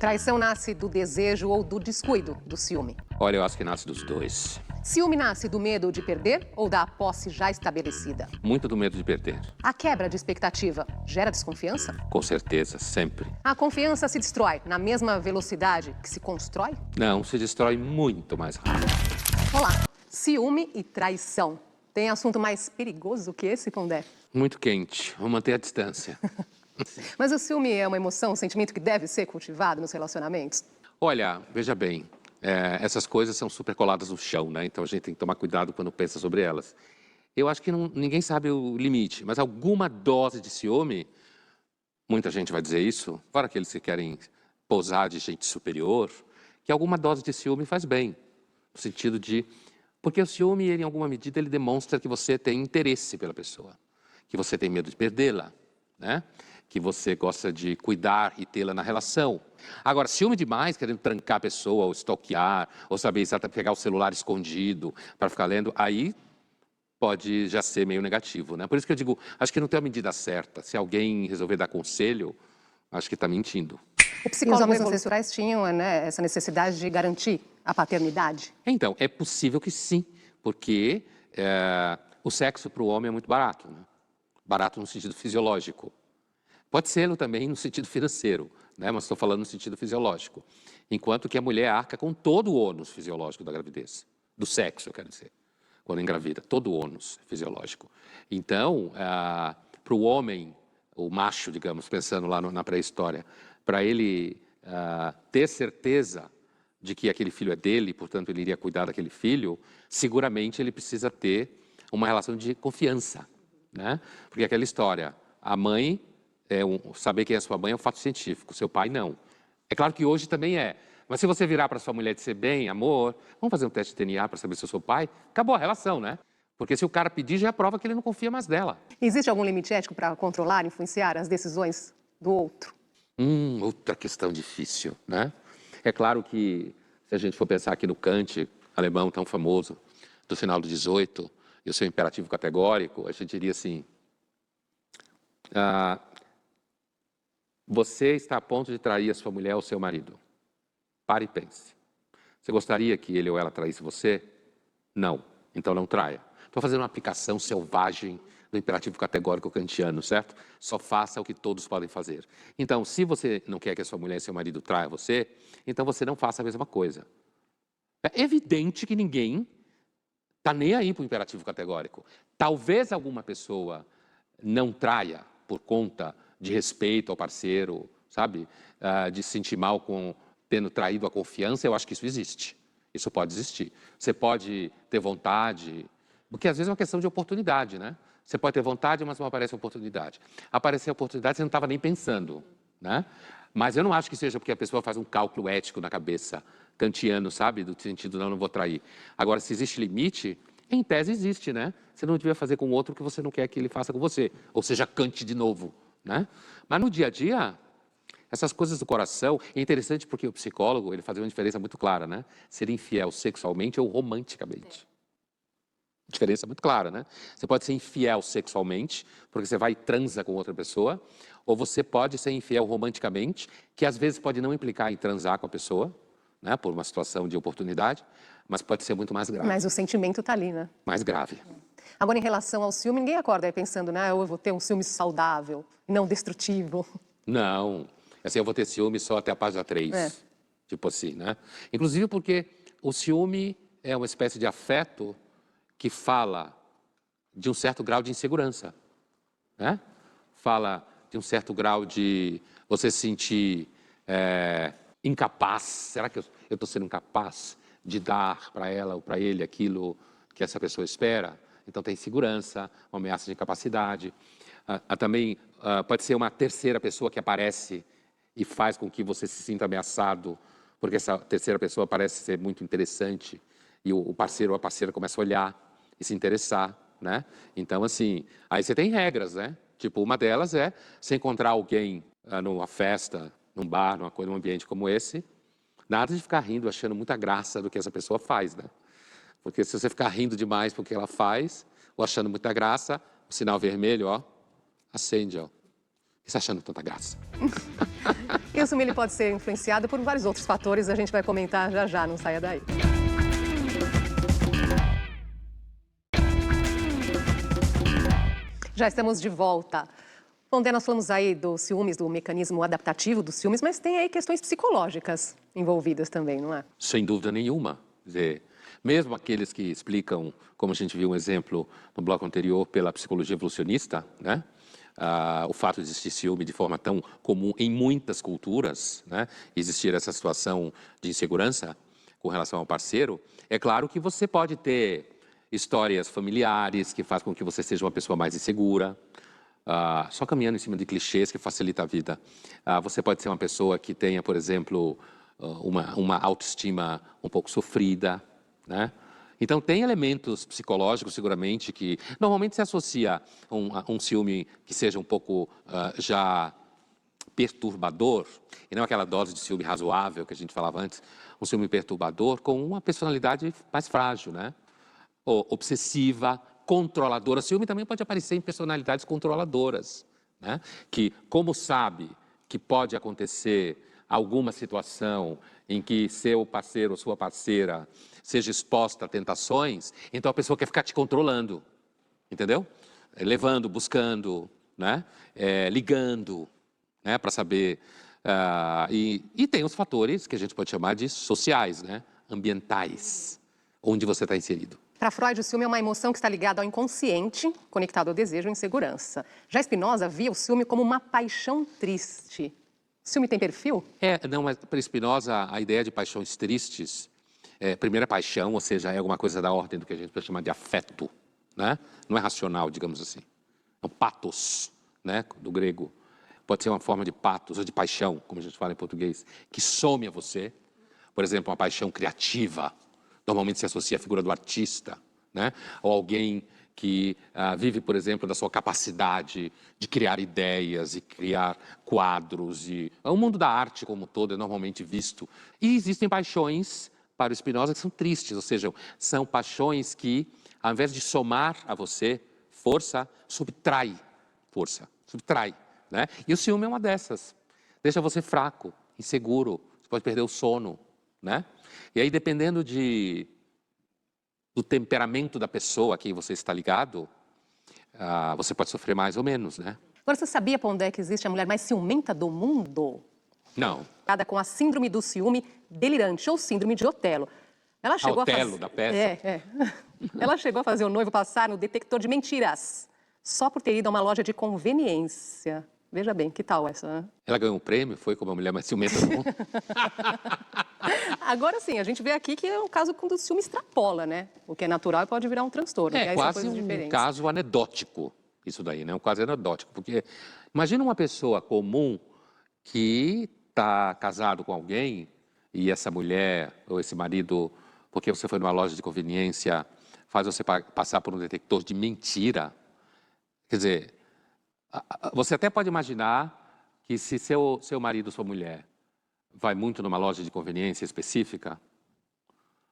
Traição nasce do desejo ou do descuido, do ciúme? Olha, eu acho que nasce dos dois. Ciúme nasce do medo de perder ou da posse já estabelecida? Muito do medo de perder. A quebra de expectativa gera desconfiança? Com certeza, sempre. A confiança se destrói na mesma velocidade que se constrói? Não, se destrói muito mais rápido. Olá, ciúme e traição. Tem assunto mais perigoso que esse, Pondé? Muito quente. Vamos manter a distância. Mas o ciúme é uma emoção, um sentimento que deve ser cultivado nos relacionamentos? Olha, veja bem, essas coisas são super coladas no chão, né? Então a gente tem que tomar cuidado quando pensa sobre elas. Eu acho que ninguém sabe o limite, mas alguma dose de ciúme, muita gente vai dizer isso, fora aqueles que querem posar de gente superior, que alguma dose de ciúme faz bem, no sentido de... Porque o ciúme, ele, em alguma medida, ele demonstra que você tem interesse pela pessoa, que você tem medo de perdê-la, né? Que você gosta de cuidar e tê-la na relação. Agora, ciúme demais, querendo trancar a pessoa, ou stalkear, ou saber exatamente pegar o celular escondido para ficar lendo, aí pode já ser meio negativo, né? Por isso que eu digo, acho que não tem uma medida certa. Se alguém resolver dar conselho, acho que está mentindo. E os homens ancestrais tinham, né, essa necessidade de garantir a paternidade? Então, é possível que sim, porque o sexo para o homem é muito barato, né? Barato no sentido fisiológico. Pode ser também no sentido financeiro, né? Mas estou falando no sentido fisiológico. Enquanto que a mulher arca com todo o ônus fisiológico da gravidez. Do sexo, eu quero dizer. Quando engravida, todo o ônus fisiológico. Então, para o homem, o macho, digamos, pensando lá na pré-história, para ele ter certeza de que aquele filho é dele, portanto ele iria cuidar daquele filho, seguramente ele precisa ter uma relação de confiança, né? Porque aquela história, a mãe, saber quem é sua mãe é um fato científico, seu pai não. É claro que hoje também é, mas se você virar para sua mulher e dizer, bem, amor, vamos fazer um teste de DNA para saber se eu sou pai, acabou a relação, né? Porque se o cara pedir, já é prova que ele não confia mais dela. Existe algum limite ético para controlar, influenciar as decisões do outro? Outra questão difícil, né? É claro que, se a gente for pensar aqui no Kant, alemão tão famoso, do final do 18, e o seu imperativo categórico, a gente diria assim, você está a ponto de trair a sua mulher ou seu marido. Pare e pense. Você gostaria que ele ou ela traísse você? Não. Então não traia. Estou fazendo uma aplicação selvagem do imperativo categórico kantiano, certo? Só faça o que todos podem fazer. Então, se você não quer que a sua mulher e seu marido traia você, então você não faça a mesma coisa. É evidente que ninguém está nem aí para o imperativo categórico. Talvez alguma pessoa não traia por conta de respeito ao parceiro, sabe? De se sentir mal com tendo traído a confiança, eu acho que isso existe. Isso pode existir. Você pode ter vontade, porque às vezes é uma questão de oportunidade, né? Você pode ter vontade, mas não aparece a oportunidade. Aparecer a oportunidade, você não estava nem pensando, né? Mas eu não acho que seja porque a pessoa faz um cálculo ético na cabeça, kantiano, sabe? Do sentido, não vou trair. Agora, se existe limite, em tese existe, né? Você não devia fazer com o outro o que você não quer que ele faça com você. Ou seja, cante de novo, né? Mas no dia a dia, essas coisas do coração, é interessante porque o psicólogo, ele fazia uma diferença muito clara, né? Ser infiel sexualmente ou romanticamente. Diferença muito clara, né? Você pode ser infiel sexualmente, porque você vai e transa com outra pessoa, ou você pode ser infiel romanticamente, que às vezes pode não implicar em transar com a pessoa, né? Por uma situação de oportunidade, mas pode ser muito mais grave. Mas o sentimento está ali, né? Mais grave. Agora, em relação ao ciúme, ninguém acorda aí pensando, né? Eu vou ter um ciúme saudável, não destrutivo. Não. Assim, eu vou ter ciúme só até a página 3. Tipo assim, né? Inclusive porque o ciúme é uma espécie de afeto que fala de um certo grau de insegurança, né? Fala de um certo grau de você se sentir incapaz. Será que eu estou sendo incapaz de dar para ela ou para ele aquilo que essa pessoa espera? Então tem insegurança, uma ameaça de incapacidade. Também pode ser uma terceira pessoa que aparece e faz com que você se sinta ameaçado, porque essa terceira pessoa parece ser muito interessante e o parceiro ou a parceira começa a olhar e se interessar, né? Então, assim, aí você tem regras, né? Tipo, uma delas é você encontrar alguém numa festa, num bar, num ambiente como esse, nada de ficar rindo, achando muita graça do que essa pessoa faz, né? Porque se você ficar rindo demais porque ela faz, ou achando muita graça, o sinal vermelho, ó, acende, ó. O que você está achando tanta graça? E E o ciúme ele pode ser influenciado por vários outros fatores, a gente vai comentar já já, não saia daí. Já estamos de volta. Bom, Dé, nós falamos aí dos ciúmes, do mecanismo adaptativo dos ciúmes, mas tem aí questões psicológicas envolvidas também, não é? Sem dúvida nenhuma. Quer dizer, mesmo aqueles que explicam, como a gente viu um exemplo no bloco anterior, pela psicologia evolucionista, né? O fato de existir ciúme de forma tão comum em muitas culturas, né? Existir essa situação de insegurança com relação ao parceiro, é claro que você pode ter histórias familiares que fazem com que você seja uma pessoa mais insegura, só caminhando em cima de clichês que facilita a vida. Você pode ser uma pessoa que tenha, por exemplo, uma autoestima um pouco sofrida, né? Então, tem elementos psicológicos, seguramente, que normalmente se associa a um ciúme que seja um pouco já perturbador, e não aquela dose de ciúme razoável que a gente falava antes, um ciúme perturbador com uma personalidade mais frágil, né? Ou obsessiva, controladora. Ciúme também pode aparecer em personalidades controladoras, né? Que, como sabe que pode acontecer alguma situação em que seu parceiro ou sua parceira seja exposta a tentações, então a pessoa quer ficar te controlando, entendeu? Levando, buscando, né? Ligando, né? Para saber. E tem os fatores que a gente pode chamar de sociais, né? Ambientais, onde você está inserido. Para Freud, o ciúme é uma emoção que está ligada ao inconsciente, conectado ao desejo e insegurança. Já Spinoza via o ciúme como uma paixão triste. O ciúme tem perfil? Não, mas para Spinoza, a ideia de paixões tristes, primeiro é paixão, ou seja, é alguma coisa da ordem do que a gente pode chamar de afeto, né? Não é racional, digamos assim. É um pathos, né? Do grego. Pode ser uma forma de pathos, ou de paixão, como a gente fala em português, que some a você. Por exemplo, uma paixão criativa. Normalmente se associa à figura do artista, né? Ou alguém que vive, por exemplo, da sua capacidade de criar ideias e criar quadros. O mundo da arte como um todo é normalmente visto. E existem paixões, para o Spinoza, que são tristes, ou seja, são paixões que, ao invés de somar a você força, subtrai força, subtrai, né? E o ciúme é uma dessas. Deixa você fraco, inseguro, você pode perder o sono, né? E aí, dependendo do temperamento da pessoa a quem você está ligado, você pode sofrer mais ou menos, né? Agora, você sabia, Pondé, que existe a mulher mais ciumenta do mundo? Não. Com a síndrome do ciúme delirante, ou síndrome de Otelo. Ela chegou Otelo, da peça? Ela chegou a fazer o noivo passar no detector de mentiras, só por ter ido a uma loja de conveniência. Veja bem, que tal essa, né? Ela ganhou um prêmio, foi como a mulher mais ciumenta do mundo? Agora sim, a gente vê aqui que é um caso quando o ciúme extrapola, né? O que é natural pode virar um transtorno. É quase um caso anedótico, isso daí, né? Um caso anedótico, porque imagina uma pessoa comum que está casado com alguém e essa mulher ou esse marido, porque você foi numa loja de conveniência, faz você passar por um detector de mentira. Quer dizer, você até pode imaginar que se seu marido, sua mulher, vai muito numa loja de conveniência específica,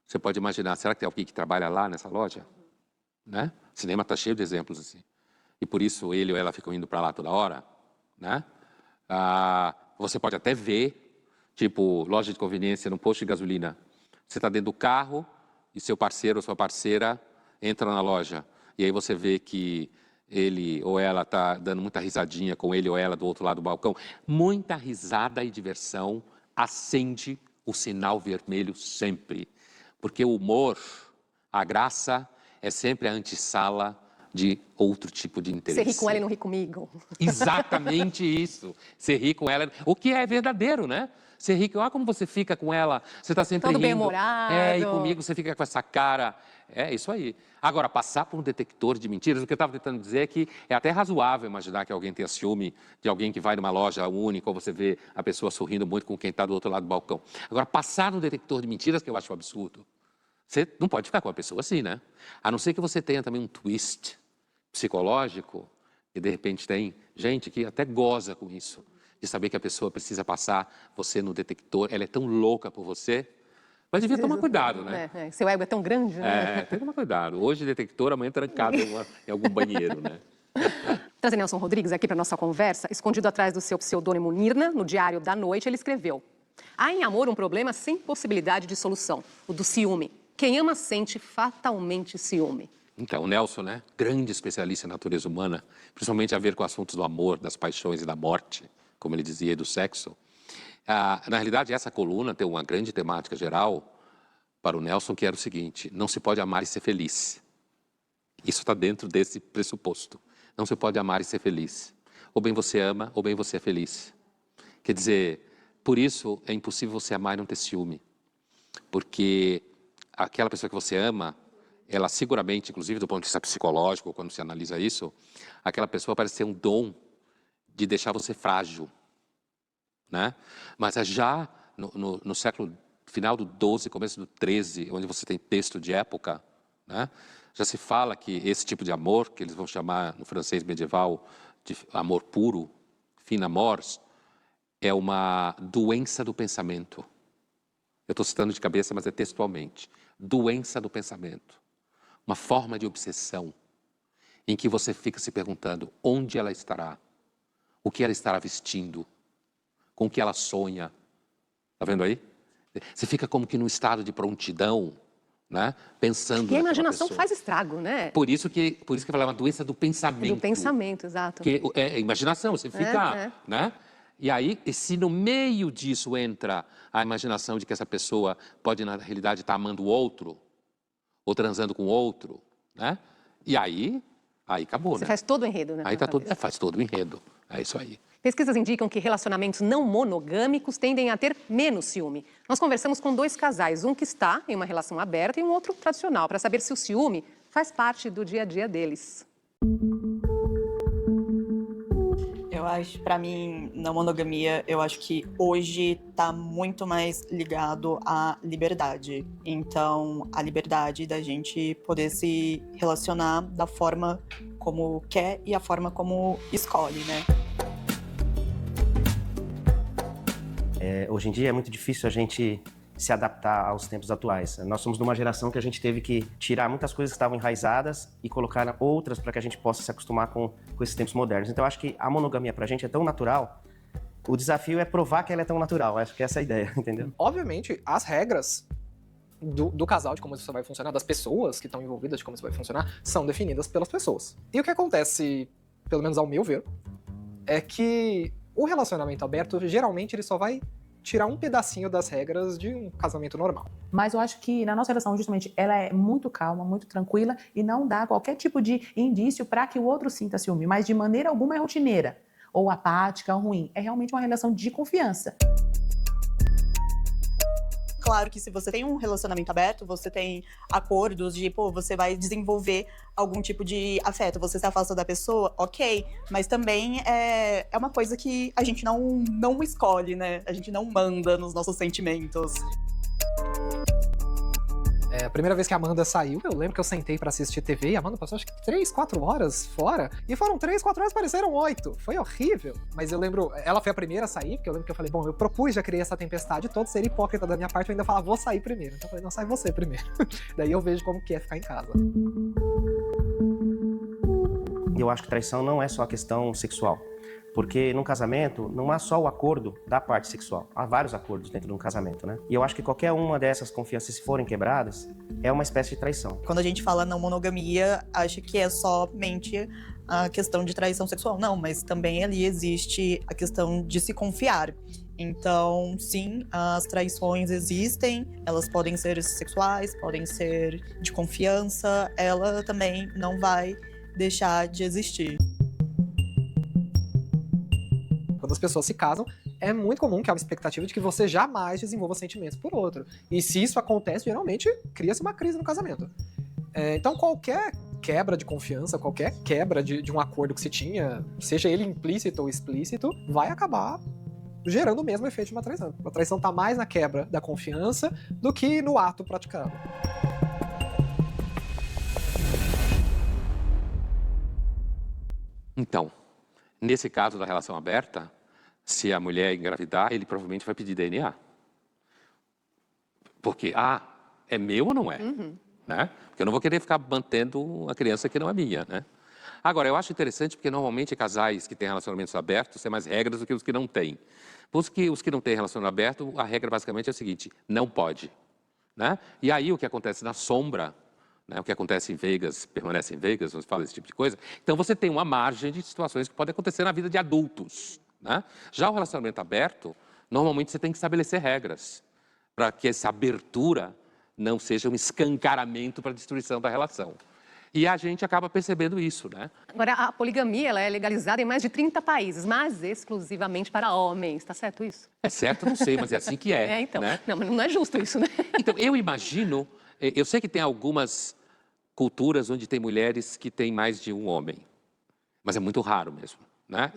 você pode imaginar, será que tem alguém que trabalha lá nessa loja? Né? O cinema está cheio de exemplos assim. E por isso ele ou ela ficam indo para lá toda hora, né? Você pode até ver, tipo, loja de conveniência no posto de gasolina. Você está dentro do carro e seu parceiro ou sua parceira entra na loja. E aí você vê que ele ou ela está dando muita risadinha com ele ou ela do outro lado do balcão. Muita risada e diversão acende o sinal vermelho sempre. Porque o humor, a graça, é sempre a antessala de outro tipo de interesse. Você ri com ela e não ri comigo. Exatamente isso. Você ri com ela, o que é verdadeiro, né? Você ri, olha como você fica com ela, você está sempre todo rindo. bem-humorado. E comigo você fica com essa cara. É isso aí. Agora, passar por um detector de mentiras, o que eu estava tentando dizer é que é até razoável imaginar que alguém tenha ciúme de alguém que vai numa loja única, ou você vê a pessoa sorrindo muito com quem está do outro lado do balcão. Agora, passar no detector de mentiras, que eu acho um absurdo. Você não pode ficar com uma pessoa assim, né? A não ser que você tenha também um twist psicológico, e de repente tem gente que até goza com isso, de saber que a pessoa precisa passar você no detector, ela é tão louca por você, mas devia tomar cuidado, né? Seu ego é tão grande, né? Tem que tomar cuidado. Hoje detector, amanhã trancado em algum banheiro, né? Trazer Nelson Rodrigues aqui para nossa conversa, escondido atrás do seu pseudônimo Nirna, no Diário da Noite, ele escreveu: há em amor um problema sem possibilidade de solução, o do ciúme. Quem ama sente fatalmente ciúme. Então, o Nelson, né, grande especialista em natureza humana, principalmente a ver com assuntos do amor, das paixões e da morte, como ele dizia, e do sexo. Na realidade, essa coluna tem uma grande temática geral para o Nelson, que era o seguinte: não se pode amar e ser feliz. Isso está dentro desse pressuposto. Não se pode amar e ser feliz. Ou bem você ama, ou bem você é feliz. Quer dizer, por isso é impossível você amar e não ter ciúme. Porque aquela pessoa que você ama, ela seguramente, inclusive do ponto de vista psicológico, quando se analisa isso, aquela pessoa parece ter um dom de deixar você frágil, né? Mas é já no século final do 12, começo do 13, onde você tem texto de época, né? Já se fala que esse tipo de amor, que eles vão chamar no francês medieval de amor puro, fin amours, é uma doença do pensamento. Eu estou citando de cabeça, mas é textualmente. Doença do pensamento. Uma forma de obsessão em que você fica se perguntando onde ela estará, o que ela estará vestindo, com o que ela sonha. Está vendo aí? Você fica como que num estado de prontidão, né? Pensando E a naquela imaginação pessoa. faz estrago, né? Por isso que eu falo, é uma doença do pensamento. Do pensamento, exato. Que é imaginação, você fica, né? E aí, se no meio disso entra a imaginação de que essa pessoa pode, na realidade, estar amando o outro, ou transando com o outro, né? E aí acabou, Você né? faz todo o enredo, né? Aí tá todo, faz todo o enredo. É isso aí. Pesquisas indicam que relacionamentos não monogâmicos tendem a ter menos ciúme. Nós conversamos com 2 casais, um que está em uma relação aberta e um outro tradicional, para saber se o ciúme faz parte do dia a dia deles. Eu acho, pra mim, na monogamia, eu acho que hoje tá muito mais ligado à liberdade. Então, a liberdade da gente poder se relacionar da forma como quer e a forma como escolhe, né? Hoje em dia é muito difícil a gente se adaptar aos tempos atuais. Nós somos de uma geração que a gente teve que tirar muitas coisas que estavam enraizadas e colocar outras para que a gente possa se acostumar com esses tempos modernos. Então, eu acho que a monogamia para a gente é tão natural, o desafio é provar que ela é tão natural. Acho que essa é a ideia, entendeu? Obviamente, as regras do casal, de como isso vai funcionar, das pessoas que estão envolvidas, de como isso vai funcionar, são definidas pelas pessoas. E o que acontece, pelo menos ao meu ver, é que o relacionamento aberto, geralmente, ele só vai tirar um pedacinho das regras de um casamento normal. Mas eu acho que na nossa relação, justamente, ela é muito calma, muito tranquila e não dá qualquer tipo de indício para que o outro sinta ciúme, mas de maneira alguma é rotineira, ou apática, ou ruim. É realmente uma relação de confiança. Claro que se você tem um relacionamento aberto, você tem acordos de, você vai desenvolver algum tipo de afeto. Você se afasta da pessoa, ok, mas também é uma coisa que a gente não escolhe, né? A gente não manda nos nossos sentimentos. A primeira vez que a Amanda saiu, eu lembro que eu sentei pra assistir TV e a Amanda passou acho que 3, 4 horas fora. E foram 3, 4 horas, pareceram 8. Foi horrível. Mas eu lembro, ela foi a primeira a sair, porque eu lembro que eu falei, bom, eu propus, já criei essa tempestade toda, ser hipócrita da minha parte, eu ainda falava, vou sair primeiro. Então eu falei, não, sai você primeiro. Daí eu vejo como que é ficar em casa. Eu acho que traição não é só a questão sexual. Porque num casamento não há só o acordo da parte sexual. Há vários acordos dentro de um casamento, né? E eu acho que qualquer uma dessas confianças, se forem quebradas, é uma espécie de traição. Quando a gente fala não monogamia, acha que é somente a questão de traição sexual. Não, mas também ali existe a questão de se confiar. Então, sim, as traições existem, elas podem ser sexuais, podem ser de confiança, ela também não vai deixar de existir. Quando as pessoas se casam, é muito comum que há uma expectativa de que você jamais desenvolva sentimentos por outro. E se isso acontece, geralmente cria-se uma crise no casamento. Então qualquer quebra de confiança, qualquer quebra de um acordo que se tinha, seja ele implícito ou explícito, vai acabar gerando o mesmo efeito de uma traição. A traição está mais na quebra da confiança do que no ato praticado. Então, nesse caso da relação aberta, se a mulher engravidar, ele provavelmente vai pedir DNA. Porque, é meu ou não é? Né? Porque eu não vou querer ficar mantendo uma criança que não é minha, né? Agora, eu acho interessante porque normalmente casais que têm relacionamentos abertos têm mais regras do que os que não têm. Os que não têm relacionamento aberto, a regra basicamente é a seguinte: não pode. Né? E aí o que acontece na sombra, né, o que acontece em Vegas, permanece em Vegas, não se fala esse tipo de coisa. Então você tem uma margem de situações que podem acontecer na vida de adultos. Né? Já o relacionamento aberto, normalmente você tem que estabelecer regras para que essa abertura não seja um escancaramento para a destruição da relação. E a gente acaba percebendo isso, né? Agora, a poligamia ela é legalizada em mais de 30 países, mas exclusivamente para homens. Está certo isso? É certo, não sei, mas é assim que é. Então. Né? Não, mas não é justo isso, né? Então, eu imagino, eu sei que tem algumas culturas onde tem mulheres que têm mais de um homem, mas é muito raro mesmo, né?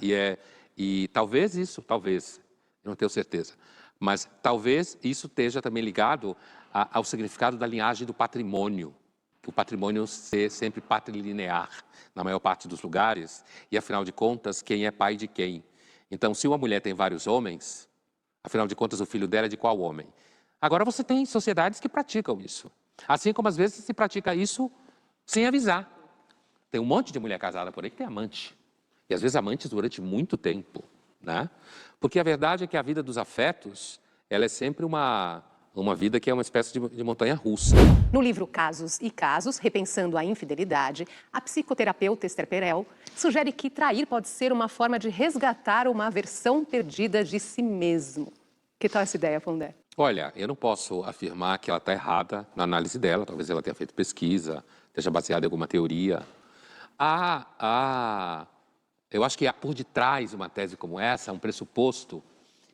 E talvez isso, talvez, eu não tenho certeza, mas talvez isso esteja também ligado ao significado da linhagem do patrimônio. O patrimônio ser sempre patrilinear na maior parte dos lugares e, afinal de contas, quem é pai de quem. Então, se uma mulher tem vários homens, afinal de contas, o filho dela é de qual homem? Agora, você tem sociedades que praticam isso. Assim como, às vezes, se pratica isso sem avisar. Tem um monte de mulher casada por aí que tem amante. E, às vezes, amantes durante muito tempo. Né? Porque a verdade é que a vida dos afetos, ela é sempre uma vida que é uma espécie de montanha-russa. No livro Casos e Casos, Repensando a Infidelidade, a psicoterapeuta Esther Perel sugere que trair pode ser uma forma de resgatar uma versão perdida de si mesmo. Que tal essa ideia, Pondé? Olha, eu não posso afirmar que ela está errada na análise dela, talvez ela tenha feito pesquisa, esteja baseada em alguma teoria. Eu acho que há por detrás de uma tese como essa, um pressuposto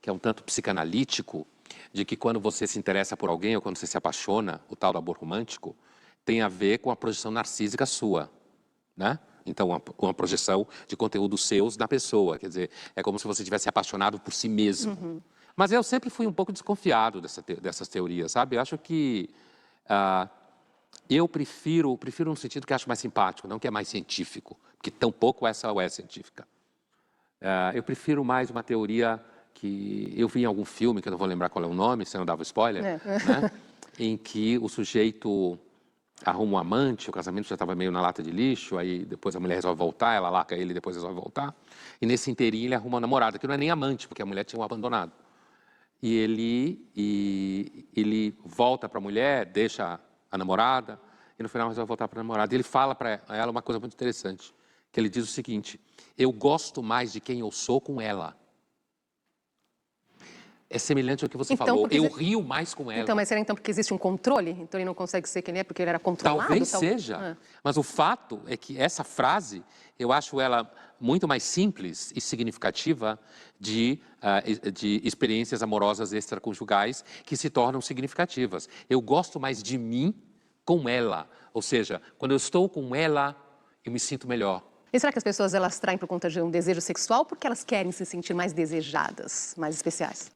que é um tanto psicanalítico, de que quando você se interessa por alguém ou quando você se apaixona, o tal do amor romântico, tem a ver com a projeção narcísica sua, né? Então, uma projeção de conteúdos seus na pessoa, quer dizer, é como se você tivesse apaixonado por si mesmo. Uhum. Mas eu sempre fui um pouco desconfiado dessas teorias, sabe? Eu acho que eu prefiro no sentido que acho mais simpático, não que é mais científico, porque tampouco essa é científica. Eu prefiro mais uma teoria que eu vi em algum filme, que eu não vou lembrar qual é o nome, se eu não dava spoiler, né? Em que o sujeito arruma um amante, o casamento já estava meio na lata de lixo, aí depois a mulher resolve voltar, ela larga ele e depois resolve voltar, e nesse inteirinho ele arruma uma namorada, que não é nem amante, porque a mulher tinha o abandonado. E ele volta para a mulher, deixa a namorada, e no final resolve voltar para a namorada. E ele fala para ela uma coisa muito interessante, que ele diz o seguinte: eu gosto mais de quem eu sou com ela. É semelhante ao que você falou. Eu rio mais com ela. Então, mas será então porque existe um controle? Então ele não consegue ser quem ele é porque ele era controlado? Talvez seja. Mas o fato é que essa frase, eu acho ela muito mais simples e significativa de experiências amorosas extraconjugais que se tornam significativas. Eu gosto mais de mim com ela. Ou seja, quando eu estou com ela, eu me sinto melhor. E será que as pessoas elas traem por conta de um desejo sexual ou porque elas querem se sentir mais desejadas, mais especiais?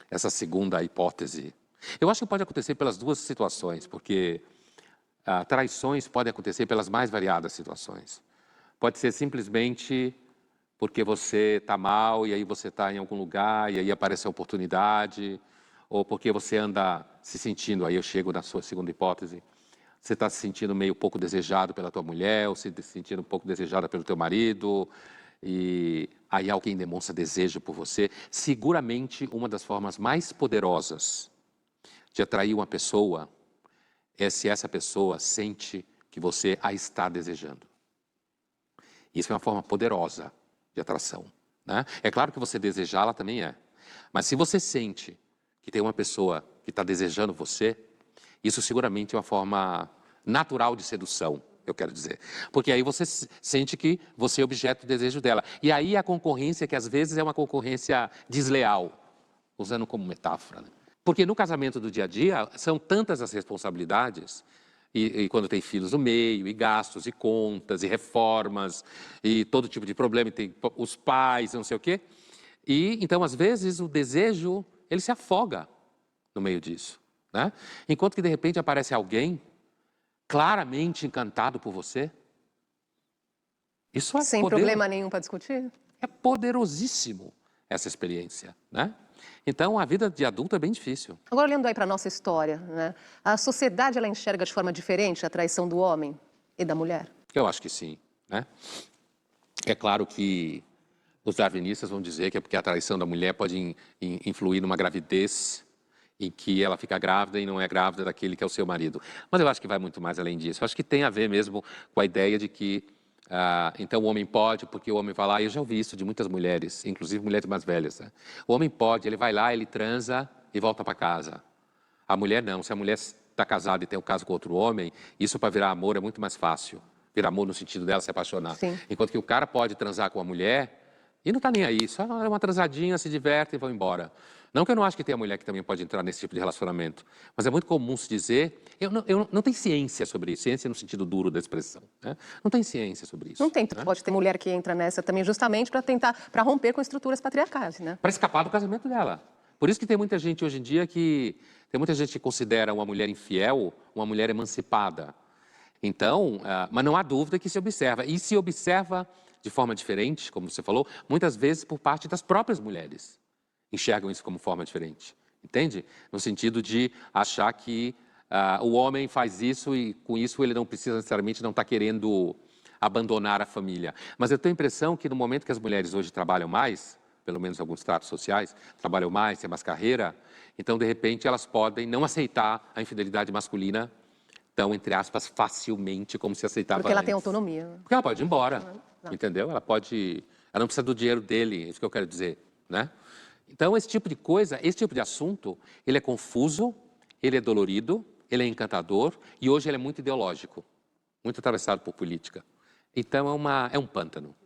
Essa segunda hipótese. Eu acho que pode acontecer pelas duas situações, porque traições podem acontecer pelas mais variadas situações. Pode ser simplesmente porque você está mal e aí você está em algum lugar e aí aparece a oportunidade, ou porque você anda se sentindo, aí eu chego na sua segunda hipótese, você está se sentindo meio pouco desejado pela tua mulher, ou se sentindo um pouco desejada pelo teu marido, e aí alguém demonstra desejo por você. Seguramente, uma das formas mais poderosas de atrair uma pessoa é se essa pessoa sente que você a está desejando. Isso é uma forma poderosa de atração, né? É claro que você desejá-la também é. Mas se você sente que tem uma pessoa que está desejando você, isso seguramente é uma forma natural de sedução, eu quero dizer. Porque aí você sente que você é objeto do desejo dela. E aí a concorrência, que às vezes é uma concorrência desleal, usando como metáfora, né? Porque no casamento do dia a dia, são tantas as responsabilidades, e quando tem filhos no meio, e gastos, e contas, e reformas, e todo tipo de problema, e tem os pais, não sei o quê. E então, às vezes, o desejo, ele se afoga no meio disso. Né? Enquanto que de repente aparece alguém claramente encantado por você. Isso é sem problema nenhum para discutir? É poderosíssimo essa experiência, né? Então a vida de adulto é bem difícil. Agora olhando aí para a nossa história, né? A sociedade ela enxerga de forma diferente a traição do homem e da mulher? Eu acho que sim, né? É claro que os darwinistas vão dizer que é porque a traição da mulher pode influir numa gravidez em que ela fica grávida e não é grávida daquele que é o seu marido. Mas eu acho que vai muito mais além disso. Eu acho que tem a ver mesmo com a ideia de que então o homem pode, porque o homem vai lá, e eu já ouvi isso de muitas mulheres, inclusive mulheres mais velhas. Né? O homem pode, ele vai lá, ele transa e volta para casa. A mulher não. Se a mulher está casada e tem um caso com outro homem, isso para virar amor é muito mais fácil. Virar amor no sentido dela se apaixonar. Sim. Enquanto que o cara pode transar com a mulher e não está nem aí, só é uma transadinha, se diverte e vão embora. Não que eu não acho que tem a mulher que também pode entrar nesse tipo de relacionamento, mas é muito comum se dizer, não tem ciência sobre isso, ciência no sentido duro da expressão, né? Não tem ciência sobre isso. Não tem, né? pode ter mulher que entra nessa também justamente para romper com estruturas patriarcais, né? Para escapar do casamento dela. Por isso que tem muita gente hoje em dia tem muita gente que considera uma mulher infiel uma mulher emancipada. Então, mas não há dúvida que se observa. E se observa de forma diferente, como você falou, muitas vezes por parte das próprias mulheres. Enxergam isso como forma diferente. Entende? No sentido de achar que o homem faz isso e com isso ele não precisa necessariamente não estar querendo abandonar a família. Mas eu tenho a impressão que no momento que as mulheres hoje trabalham mais, pelo menos alguns tratos sociais, trabalham mais, têm mais carreira, então de repente elas podem não aceitar a infidelidade masculina tão, entre aspas, facilmente como se aceitava Porque ela tem antes. autonomia. Porque ela pode ir embora, Não. entendeu? Ela não precisa do dinheiro dele, é isso que eu quero dizer, né? Então esse tipo de coisa, esse tipo de assunto, ele é confuso, ele é dolorido, ele é encantador e hoje ele é muito ideológico, muito atravessado por política. Então é um pântano.